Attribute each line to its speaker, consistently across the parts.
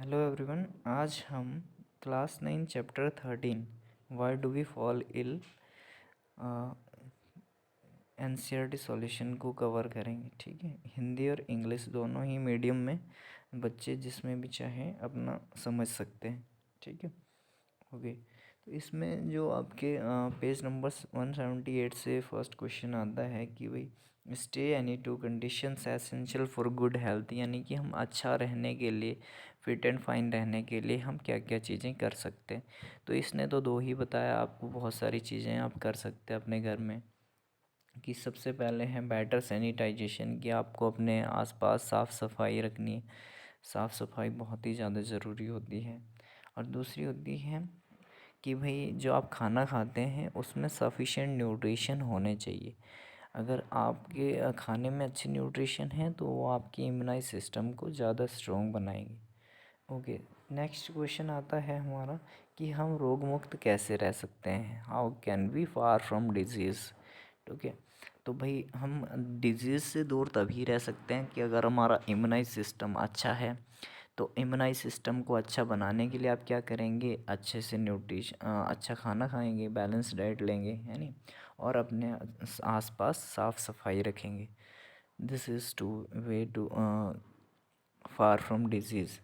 Speaker 1: Hello everyone. आज हम class 9 chapter 13 why do we fall ill NCERT solution को cover करेंगे। ठीक है, हिंदी और इंग्लिश दोनों ही मीडियम में बच्चे जिसमें भी चाहें अपना समझ सकते हैं। ठीक है, ओके। तो इसमें जो आपके पेज नंबर 178 से फर्स्ट क्वेश्चन आता है कि भाई stay any two conditions essential for good health, यानी कि हम अच्छा रहने के लिए, फिट एंड फाइन रहने के लिए हम क्या क्या चीज़ें कर सकते हैं। तो इसने तो दो ही बताया, आपको बहुत सारी चीज़ें आप कर सकते हैं अपने घर में। कि सबसे पहले है बेटर सैनिटाइजेशन, कि आपको अपने आसपास साफ़ सफाई रखनी है। साफ़ सफाई बहुत ही ज़्यादा ज़रूरी होती है। और दूसरी होती है कि भाई जो आप खाना खाते हैं उसमें सफिशेंट न्यूट्रिशन होने चाहिए। अगर आपके खाने में अच्छी न्यूट्रिशन है तो वो आपकी इम्यूनाइज सिस्टम को ज़्यादा स्ट्रॉन्ग बनाएंगे। ओके, नेक्स्ट क्वेश्चन आता है हमारा कि हम रोग मुक्त कैसे रह सकते हैं। How can we far from disease. ठीक है, तो भाई हम डिजीज़ से दूर तभी रह सकते हैं कि अगर हमारा इम्यूनाइज सिस्टम अच्छा है। तो इम्यूनाइज सिस्टम को अच्छा बनाने के लिए आप क्या करेंगे, अच्छे से अच्छा खाना खाएंगे, बैलेंस डाइट लेंगे, है नी, और अपने आसपास साफ़ सफाई रखेंगे। This is two way to far from disease,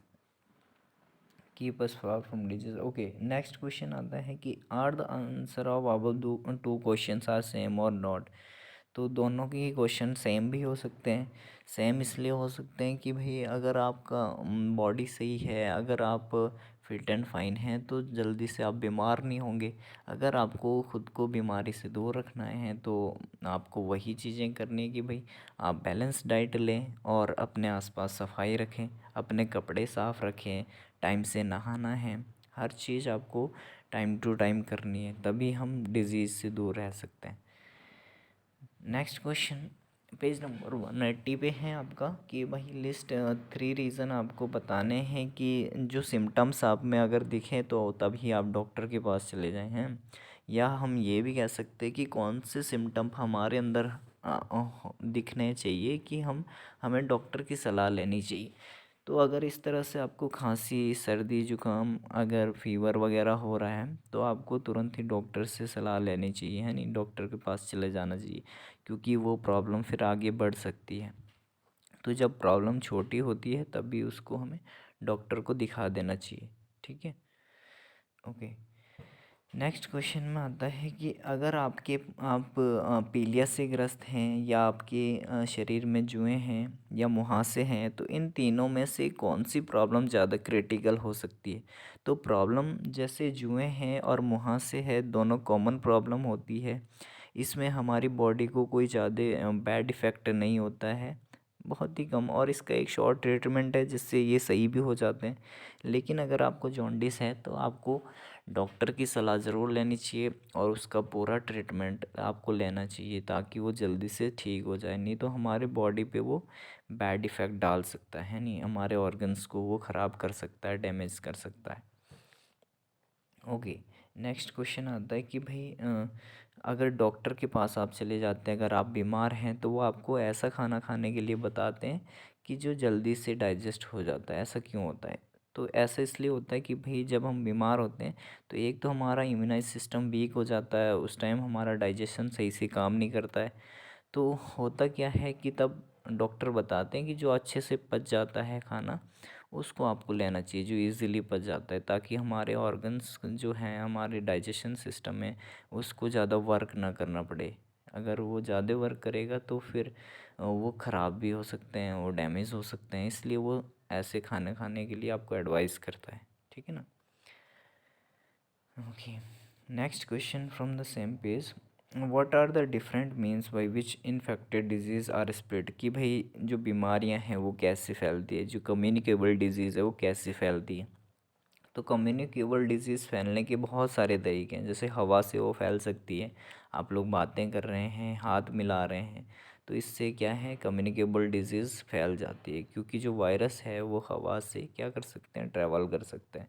Speaker 1: keep us far from disease. Okay, next question आता है कि are the answer of above two questions are same और नॉट। तो दोनों के क्वेश्चन सेम भी हो सकते हैं। सेम इसलिए हो सकते हैं कि भाई अगर आपका बॉडी सही है, अगर आप फिट एंड फाइन हैं तो जल्दी से आप बीमार नहीं होंगे। अगर आपको खुद को बीमारी से दूर रखना है तो आपको वही चीज़ें करनी है कि भाई आप बैलेंस डाइट लें और अपने आसपास सफाई रखें, अपने कपड़े साफ़ रखें, टाइम से नहाना है। हर चीज़ आपको टाइम टू टाइम करनी है, तभी हम डिज़ीज़ से दूर रह सकते हैं। नेक्स्ट क्वेश्चन पेज नंबर 180 पे है आपका कि भाई लिस्ट 3 रीज़न आपको बताने हैं कि जो सिम्टम्स आप में अगर दिखें तो तभी आप डॉक्टर के पास चले जाएं हैं। या हम ये भी कह सकते हैं कि कौन से सिम्टम हमारे अंदर दिखने चाहिए कि हमें डॉक्टर की सलाह लेनी चाहिए। तो अगर इस तरह से आपको खांसी, सर्दी, जुकाम, अगर फीवर वगैरह हो रहा है तो आपको तुरंत ही डॉक्टर से सलाह लेनी चाहिए, है नहीं, डॉक्टर के पास चले जाना चाहिए, क्योंकि वो प्रॉब्लम फिर आगे बढ़ सकती है। तो जब प्रॉब्लम छोटी होती है तब भी उसको हमें डॉक्टर को दिखा देना चाहिए। ठीक है, ओके। नेक्स्ट क्वेश्चन में आता है कि अगर आप पीलिया से ग्रस्त हैं या आपके शरीर में जुएँ हैं या मुहासे हैं, तो इन तीनों में से कौन सी प्रॉब्लम ज़्यादा क्रिटिकल हो सकती है। तो प्रॉब्लम जैसे जुएँ हैं और मुहासे है, दोनों कॉमन प्रॉब्लम होती है। इसमें हमारी बॉडी को कोई ज़्यादा बैड इफ़ेक्ट नहीं होता है, बहुत ही कम, और इसका एक शॉर्ट ट्रीटमेंट है जिससे ये सही भी हो जाते हैं। लेकिन अगर आपको जॉन्डिस है तो आपको डॉक्टर की सलाह ज़रूर लेनी चाहिए और उसका पूरा ट्रीटमेंट आपको लेना चाहिए ताकि वो जल्दी से ठीक हो जाए। नहीं तो हमारे बॉडी पे वो बैड इफ़ेक्ट डाल सकता है, नहीं, हमारे ऑर्गन्स को वो ख़राब कर सकता है, डैमेज कर सकता है। ओके, नेक्स्ट क्वेश्चन आता है कि भाई अगर डॉक्टर के पास आप चले जाते हैं, अगर आप बीमार हैं, तो वो आपको ऐसा खाना खाने के लिए बताते हैं कि जो जल्दी से डाइजेस्ट हो जाता है। ऐसा क्यों होता है? तो ऐसा इसलिए होता है कि भाई जब हम बीमार होते हैं तो एक तो हमारा इम्यूनाइज सिस्टम वीक हो जाता है, उस टाइम हमारा डाइजेशन सही से काम नहीं करता है। तो होता क्या है कि तब डॉक्टर बताते हैं कि जो अच्छे से पच जाता है खाना उसको आपको लेना चाहिए, जो इजीली पच जाता है, ताकि हमारे ऑर्गन्स जो हैं, हमारे डाइजेशन सिस्टम में, उसको ज़्यादा वर्क ना करना पड़े। अगर वो ज़्यादा वर्क करेगा तो फिर वो ख़राब भी हो सकते हैं, वो डैमेज हो सकते हैं, इसलिए वो ऐसे खाने खाने के लिए आपको एडवाइस करता है। ठीक है ना, okay. Next question from the same page, what are the different means by which infected disease are spread. कि भाई जो बीमारियां हैं वो कैसे फैलती है, जो कम्युनिकेबल डिजीज़ है वो कैसे फैलती है। तो कम्युनिकेबल डिजीज़ फैलने के बहुत सारे तरीके हैं। जैसे हवा से वो फैल सकती है, आप लोग बातें कर रहे हैं, हाथ मिला रहे हैं, तो इससे क्या है, कम्युनिकेबल डिजीज़ फैल जाती है, क्योंकि जो वायरस है वो हवा से क्या कर सकते हैं, ट्रैवल कर सकते हैं।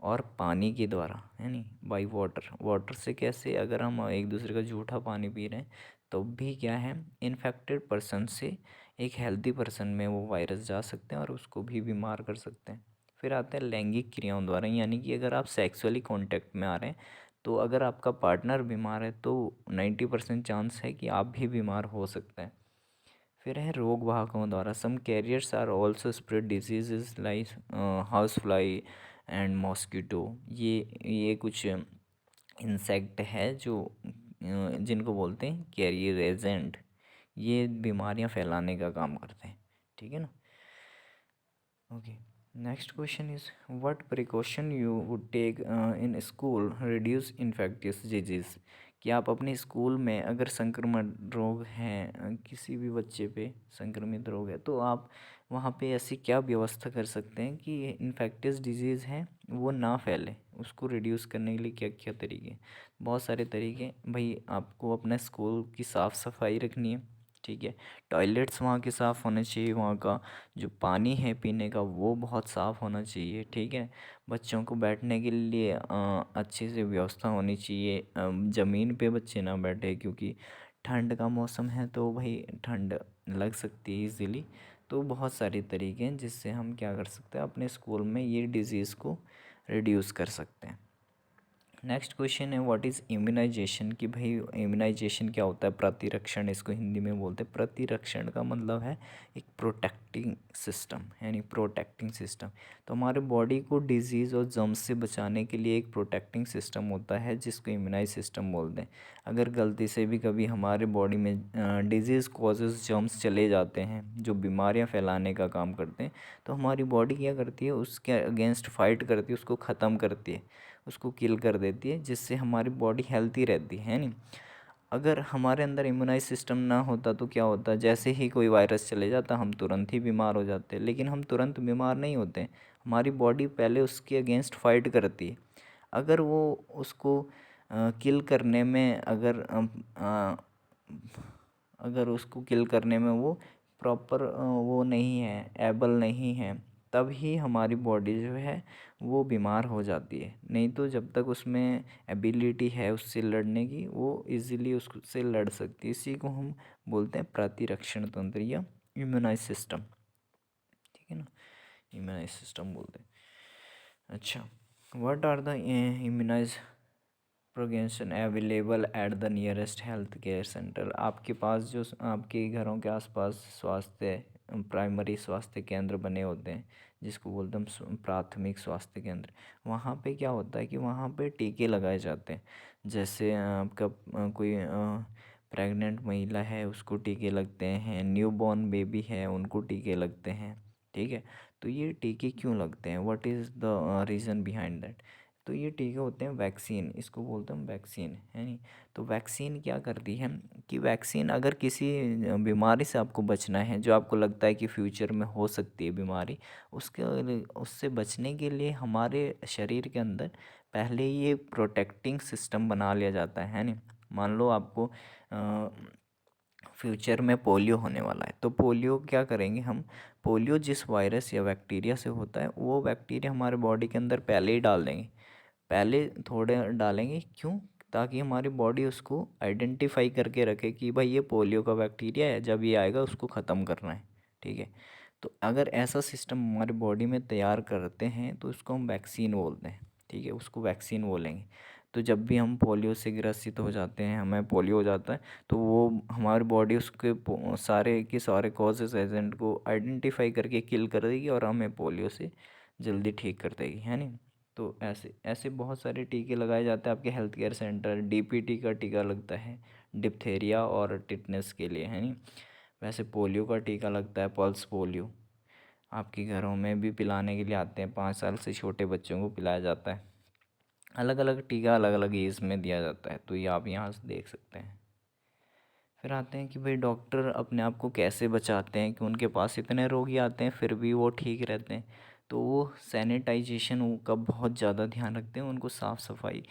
Speaker 1: और पानी के द्वारा, है नी, बाई वाटर। वाटर से कैसे, अगर हम एक दूसरे का जूठा पानी पी रहे हैं तो भी क्या है, इन्फेक्टेड पर्सन से एक हेल्दी पर्सन में वो वायरस जा सकते हैं और उसको भी बीमार कर सकते हैं। फिर आता है लैंगिक क्रियाओं द्वारा, यानी कि अगर आप सेक्सुअली कांटेक्ट में आ रहे हैं तो अगर आपका पार्टनर बीमार है तो 90% चांस है कि आप भी बीमार हो सकते हैं। फिर है रोग वाहकों द्वारा, some carriers are also spread diseases like house fly and mosquito. ये कुछ इंसेक्ट है जो जिनको बोलते हैं कैरियर एजेंट, ये बीमारियां फैलाने का काम करते हैं, ठीक है ना। Okay, next question is what precaution you would take in school reduce infectious disease. कि आप अपने स्कूल में अगर संक्रमण रोग हैं, किसी भी बच्चे पे संक्रमित रोग है, तो आप वहाँ पे ऐसी क्या व्यवस्था कर सकते हैं कि इन्फेक्टियस डिजीज़ है वो ना फैले, उसको रिड्यूस करने के लिए क्या क्या तरीके। बहुत सारे तरीके भाई, आपको अपने स्कूल की साफ़ सफाई रखनी है, ठीक है। टॉयलेट्स वहाँ के साफ़ होने चाहिए, वहाँ का जो पानी है पीने का वो बहुत साफ़ होना चाहिए, ठीक है। बच्चों को बैठने के लिए अच्छी से व्यवस्था होनी चाहिए, ज़मीन पे बच्चे ना बैठे, क्योंकि ठंड का मौसम है तो भाई ठंड लग सकती है इजीली। तो बहुत सारे तरीके हैं जिससे हम क्या कर सकते हैं, अपने स्कूल में ये डिज़ीज़ को रिड्यूस कर सकते हैं। नेक्स्ट क्वेश्चन है व्हाट इज़ इम्यूनाइजेशन। कि भाई इम्यूनाइजेशन क्या होता है, प्रतिरक्षण इसको हिंदी में बोलते हैं। प्रतिरक्षण का मतलब है एक प्रोटेक्टिंग सिस्टम, यानी प्रोटेक्टिंग सिस्टम। तो हमारे बॉडी को डिजीज़ और जर्म्स से बचाने के लिए एक प्रोटेक्टिंग सिस्टम होता है जिसको इम्यूनाइज सिस्टम बोलते हैं। अगर गलती से भी कभी हमारे बॉडी में डिजीज़ कॉजेज़ जर्म्स चले जाते हैं जो बीमारियां फैलाने का काम करते हैं, तो हमारी बॉडी क्या करती है, उसके अगेंस्ट फाइट करती है, उसको ख़त्म करती है, उसको किल कर देती है, जिससे हमारी बॉडी हेल्थी रहती है नहीं। अगर हमारे अंदर इम्यूनाइज सिस्टम ना होता तो क्या होता, जैसे ही कोई वायरस चले जाता हम तुरंत ही बीमार हो जाते। लेकिन हम तुरंत बीमार नहीं होते, हमारी बॉडी पहले उसके अगेंस्ट फाइट करती है। अगर वो उसको किल करने में अगर उसको किल करने में वो प्रॉपर वो नहीं है, एबल नहीं है, तब ही हमारी बॉडी जो है वो बीमार हो जाती है। नहीं तो जब तक उसमें एबिलिटी है उससे लड़ने की, वो इजीली उससे लड़ सकती है। इसी को हम बोलते हैं प्रतिरक्षण तंत्र या इम्यूनाइज सिस्टम, ठीक है ना, इम्यूनाइज सिस्टम बोलते हैं। अच्छा, what are the immunize progression available at the nearest health care centre. आपके पास जो आपके घरों के आसपास प्राइमरी स्वास्थ्य केंद्र बने होते हैं, जिसको बोलते हैं हम प्राथमिक स्वास्थ्य केंद्र, वहाँ पे क्या होता है कि वहाँ पे टीके लगाए जाते हैं। जैसे आपका कोई प्रेग्नेंट महिला है उसको टीके लगते हैं, न्यूबॉर्न बेबी है उनको टीके लगते हैं, ठीक है। तो ये टीके क्यों लगते हैं, what is the reason behind that. तो ये टीके होते हैं वैक्सीन, इसको बोलते हैं हम वैक्सीन, है नहीं। तो वैक्सीन क्या करती है कि वैक्सीन अगर किसी बीमारी से आपको बचना है जो आपको लगता है कि फ्यूचर में हो सकती है बीमारी, उससे बचने के लिए हमारे शरीर के अंदर पहले ही ये प्रोटेक्टिंग सिस्टम बना लिया जाता है नहीं। मान लो आपको फ्यूचर में पोलियो होने वाला है, तो पोलियो क्या करेंगे हम, पोलियो जिस वायरस या बैक्टीरिया से होता है वो बैक्टीरिया हमारे बॉडी के अंदर पहले ही डाल देंगे, पहले थोड़े डालेंगे, क्यों, ताकि हमारी बॉडी उसको आइडेंटिफाई करके रखे कि भाई ये पोलियो का बैक्टीरिया है, जब ये आएगा उसको ख़त्म करना है, ठीक है। तो अगर ऐसा सिस्टम हमारी बॉडी में तैयार करते हैं तो उसको हम वैक्सीन बोलते हैं, ठीक है, उसको वैक्सीन बोलेंगे। तो जब भी हम पोलियो से ग्रसित हो जाते हैं, हमें पोलियो हो जाता है, तो वो हमारी बॉडी उसके सारे के सारे कॉजेज एजेंट को आइडेंटिफाई करके किल कर देगी और हमें पोलियो से जल्दी ठीक कर देगी, है नहीं। तो ऐसे ऐसे बहुत सारे टीके लगाए जाते हैं आपके हेल्थ केयर सेंटर। डीपीटी का टीका लगता है डिप्थेरिया और टिटनेस के लिए, है नहीं। वैसे पोलियो का टीका लगता है, पल्स पोलियो आपके घरों में भी पिलाने के लिए आते हैं, 5 साल से छोटे बच्चों को पिलाया जाता है। अलग अलग टीका अलग अलग एज में दिया जाता है, तो ये आप यहाँ से देख सकते हैं। फिर आते हैं कि भाई डॉक्टर अपने आप को कैसे बचाते हैं, कि उनके पास इतने रोगी आते हैं फिर भी वो ठीक रहते हैं। तो वो सैनिटाइजेशन का बहुत ज़्यादा ध्यान रखते हैं, उनको साफ़ सफाई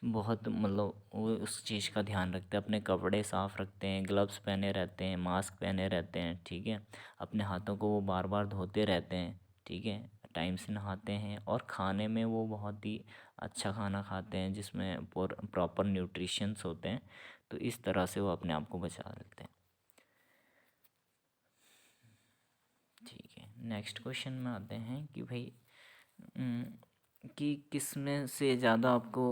Speaker 1: बहुत, मतलब वो उस चीज़ का ध्यान रखते हैं, अपने कपड़े साफ़ रखते हैं, ग्लव्स पहने रहते हैं, मास्क पहने रहते हैं, ठीक है। अपने हाथों को वो बार बार धोते रहते हैं, ठीक है, टाइम से नहाते हैं, और खाने में वो बहुत ही अच्छा खाना खाते हैं जिसमें प्रॉपर न्यूट्रिशंस होते हैं। तो इस तरह से वो अपने आप को बचा लेते हैं, ठीक है। नेक्स्ट क्वेश्चन में आते हैं कि भाई कि किस में से ज़्यादा आपको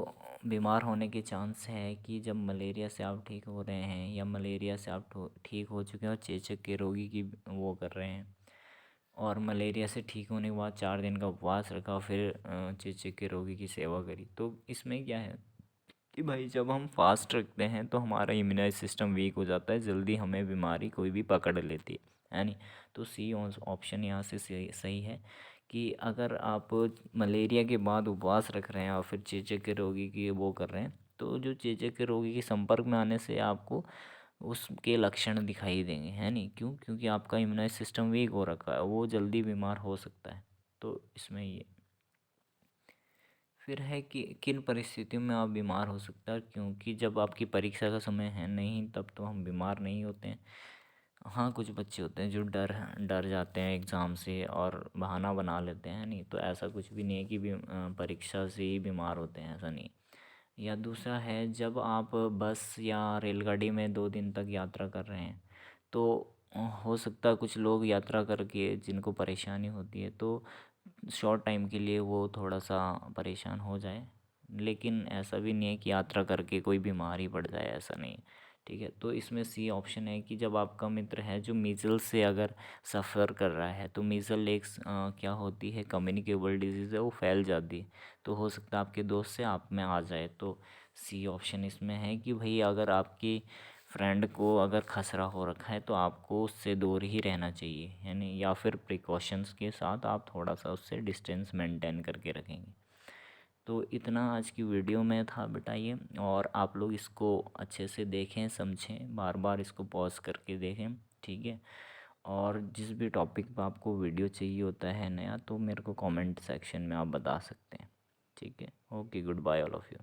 Speaker 1: बीमार होने के चांस है, कि जब मलेरिया से आप ठीक हो रहे हैं या मलेरिया से आप ठीक हो चुके हैं और चेचक के रोगी की वो कर रहे हैं, और मलेरिया से ठीक होने के बाद 4 दिन का उपवास रखा, फिर चेचक के रोगी की सेवा करी। तो इसमें क्या है कि भाई जब हम फास्ट रखते हैं तो हमारा इम्यूनाइज सिस्टम वीक हो जाता है, जल्दी हमें बीमारी कोई भी पकड़ लेती है नहीं। तो सी ऑप्शन यहाँ से सही सही है कि अगर आप मलेरिया के बाद उपवास रख रहे हैं और फिर चेचक के रोगी की वो कर रहे हैं, तो जो चेचक के रोगी के संपर्क में आने से आपको उसके लक्षण दिखाई देंगे, है नहीं। क्यों? क्योंकि आपका इम्यूनाइज सिस्टम वीक हो रखा है, वो जल्दी बीमार हो सकता है। तो इसमें ये फिर है कि किन परिस्थितियों में आप बीमार हो सकता है, क्योंकि जब आपकी परीक्षा का समय है नहीं तब तो हम बीमार नहीं होते हैं। हाँ, कुछ बच्चे होते हैं जो डर जाते हैं एग्ज़ाम से और बहाना बना लेते हैं, नहीं तो ऐसा कुछ भी नहीं है कि परीक्षा से ही बीमार होते हैं, ऐसा नहीं। या दूसरा है, जब आप बस या रेलगाड़ी में 2 दिन तक यात्रा कर रहे हैं तो हो सकता है कुछ लोग यात्रा करके जिनको परेशानी होती है तो शॉर्ट टाइम के लिए वो थोड़ा सा परेशान हो जाए, लेकिन ऐसा भी नहीं है कि यात्रा करके कोई बीमार ही पड़ जाए, ऐसा नहीं है। ठीक है, तो इसमें सी ऑप्शन है कि जब आपका मित्र है जो मीज़ल्स से अगर सफ़र कर रहा है, तो मीज़ल एक क्या होती है, कम्युनिकेबल डिजीज़ है, वो फैल जाती है। तो हो सकता है आपके दोस्त से आप में आ जाए। तो सी ऑप्शन इसमें है कि भाई अगर आपकी फ्रेंड को अगर खसरा हो रखा है तो आपको उससे दूर ही रहना चाहिए, यानी या फिर प्रिकॉशंस के साथ आप थोड़ा सा उससे डिस्टेंस मेंटेन करके रखेंगे। तो इतना आज की वीडियो में था बेटा ये, और आप लोग इसको अच्छे से देखें, समझें, बार बार इसको पॉज करके देखें, ठीक है। और जिस भी टॉपिक पर आपको वीडियो चाहिए होता है नया, तो मेरे को कमेंट सेक्शन में आप बता सकते हैं, ठीक है। Okay, goodbye all of you.